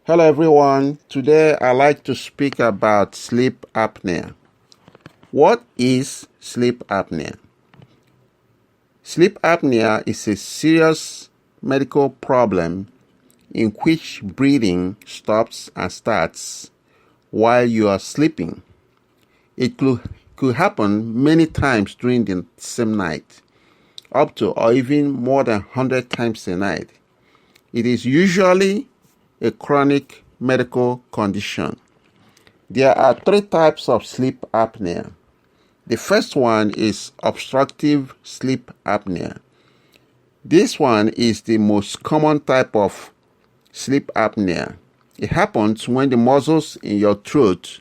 Hello everyone. Today I'd like to speak about sleep apnea. What is sleep apnea? Sleep apnea is a serious medical problem in which breathing stops and starts while you are sleeping. It could happen many times during the same night, up to or even more than 100 times a night. It is usually a chronic medical condition. There are three types of sleep apnea. The first one is obstructive sleep apnea. This one is the most common type of sleep apnea. It happens when the muscles in your throat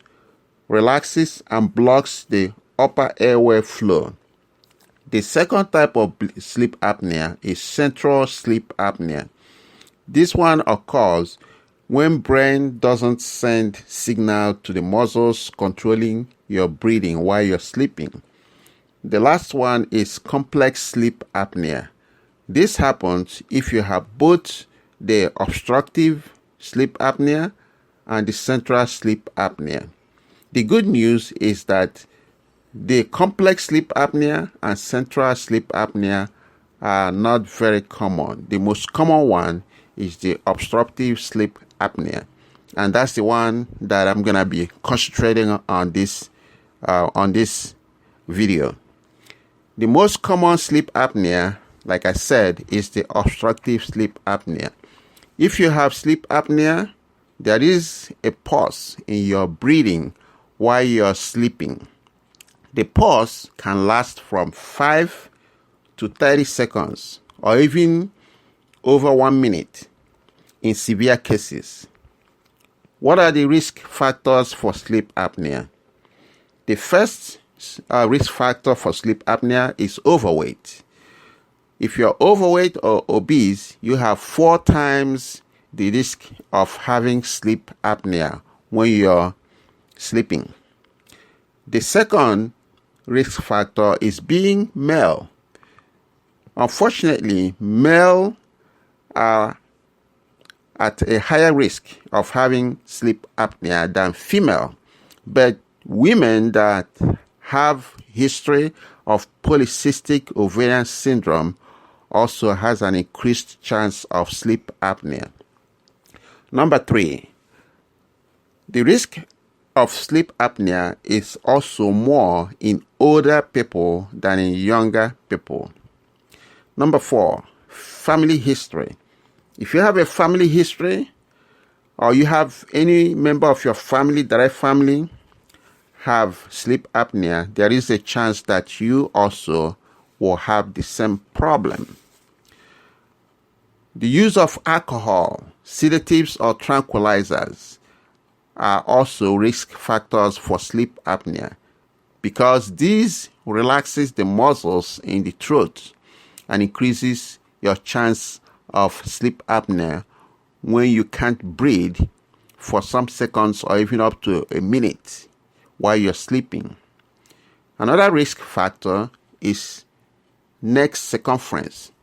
relaxes and blocks the upper airway flow. The second type of sleep apnea is central sleep apnea. This one occurs when brain doesn't send signal to the muscles controlling your breathing while you're sleeping. The last one is complex sleep apnea. This happens if you have both the obstructive sleep apnea and the central sleep apnea. The good news is that the complex sleep apnea and central sleep apnea are not very common. The most common one is the obstructive sleep apnea, and that's the one that I'm gonna be concentrating on this video. The most common sleep apnea, like I said, is the obstructive sleep apnea. If you have sleep apnea, there is a pause in your breathing while you're sleeping. The pause can last from 5 to 30 seconds or even over 1 minute in severe cases. What are the risk factors for sleep apnea? The first risk factor for sleep apnea is overweight. If you're overweight or obese, you have 4 times the risk of having sleep apnea when you're sleeping. The second risk factor is being male. Unfortunately, male are at a higher risk of having sleep apnea than female, but women that have history of polycystic ovarian syndrome also has an increased chance of sleep apnea. Number 3, the risk of sleep apnea is also more in older people than in younger people. Number 4, family history. If you have a family history, or you have any member of your family, direct family, have sleep apnea, there is a chance that you also will have the same problem. The use of alcohol, sedatives, or tranquilizers are also risk factors for sleep apnea because these relaxes the muscles in the throat and increases your chance of sleep apnea when you can't breathe for some seconds or even up to a minute while you're sleeping. Another risk factor is neck circumference.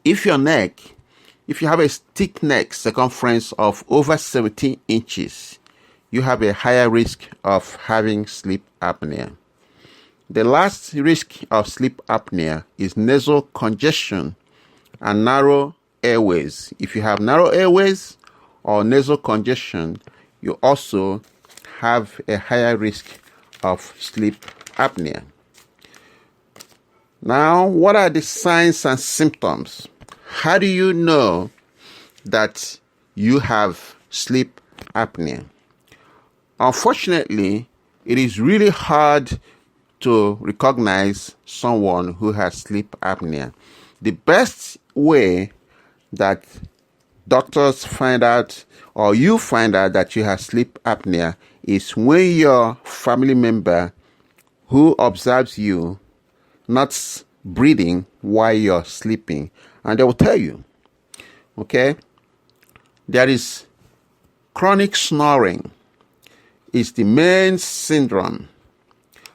If you have a thick neck circumference of over 17 inches, you have a higher risk of having sleep apnea. The last risk of sleep apnea is nasal congestion and narrow airways. If you have narrow airways or nasal congestion, you also have a higher risk of sleep apnea. Now, what are the signs and symptoms? How do you know that you have sleep apnea? Unfortunately, it is really hard to recognize someone who has sleep apnea. The best way that doctors find out or you find out that you have sleep apnea is when your family member who observes you not breathing while you're sleeping, and they will tell you. Okay? There is chronic snoring is the main syndrome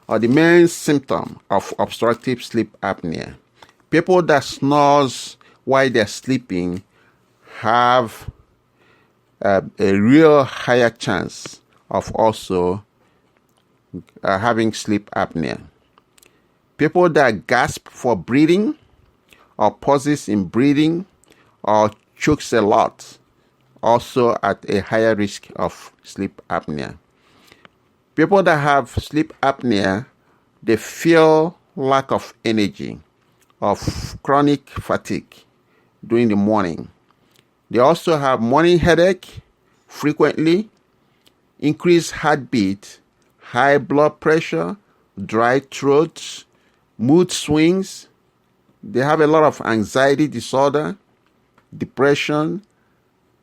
or the main symptom of obstructive sleep apnea. People that snores while they're sleeping have a real higher chance of also having sleep apnea. People that gasp for breathing, or pauses in breathing, or chokes a lot, also at a higher risk of sleep apnea. People that have sleep apnea, they feel lack of energy, of chronic fatigue during the morning. They also have morning headache frequently, increased heartbeat, high blood pressure, dry throat, mood swings. They have a lot of anxiety disorder, depression,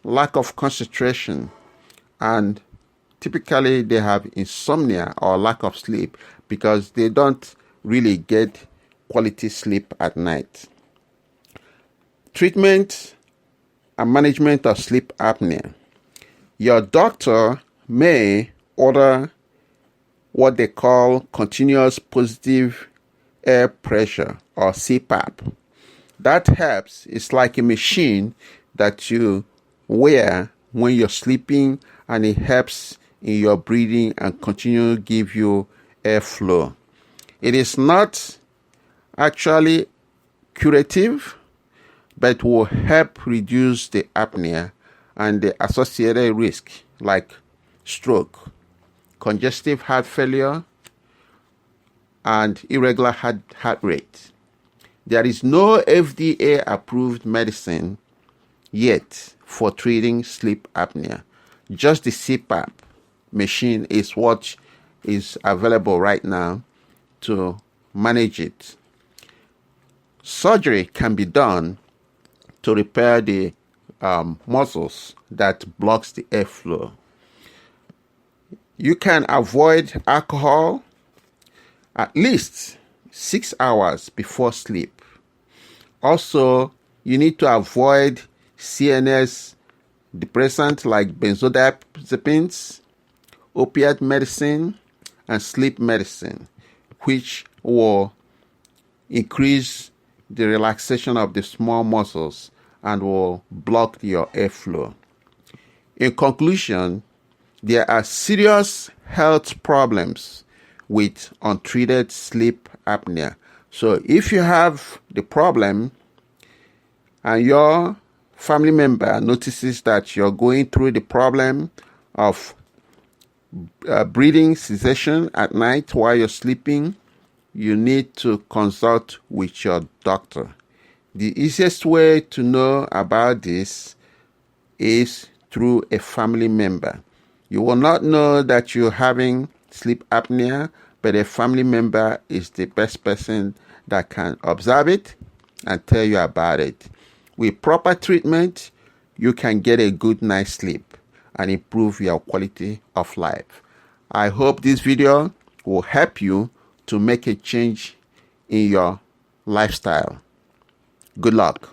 lack of concentration, and typically they have insomnia or lack of sleep because they don't really get quality sleep at night. Treatment and management of sleep apnea. Your doctor may order what they call continuous positive air pressure, or CPAP. That helps. It's like a machine that you wear when you're sleeping, and it helps in your breathing and continue to give you airflow. It is not actually curative, but will help reduce the apnea and the associated risk like stroke, congestive heart failure, and irregular heart rate. There is no FDA approved medicine yet for treating sleep apnea. Just the CPAP machine is what is available right now to manage it. Surgery can be done to repair the muscles that blocks the airflow. You can avoid alcohol at least 6 hours before sleep. Also, you need to avoid CNS depressants like benzodiazepines, opiate medicine, and sleep medicine, which will increase the relaxation of the small muscles and will block your airflow. In conclusion, there are serious health problems with untreated sleep apnea. So if you have the problem and your family member notices that you're going through the problem of breathing cessation at night while you're sleeping, you need to consult with your doctor. The easiest way to know about this is through a family member. You will not know that you're having sleep apnea, but a family member is the best person that can observe it and tell you about it. With proper treatment, you can get a good night's sleep and improve your quality of life. I hope this video will help you to make a change in your lifestyle. Good luck.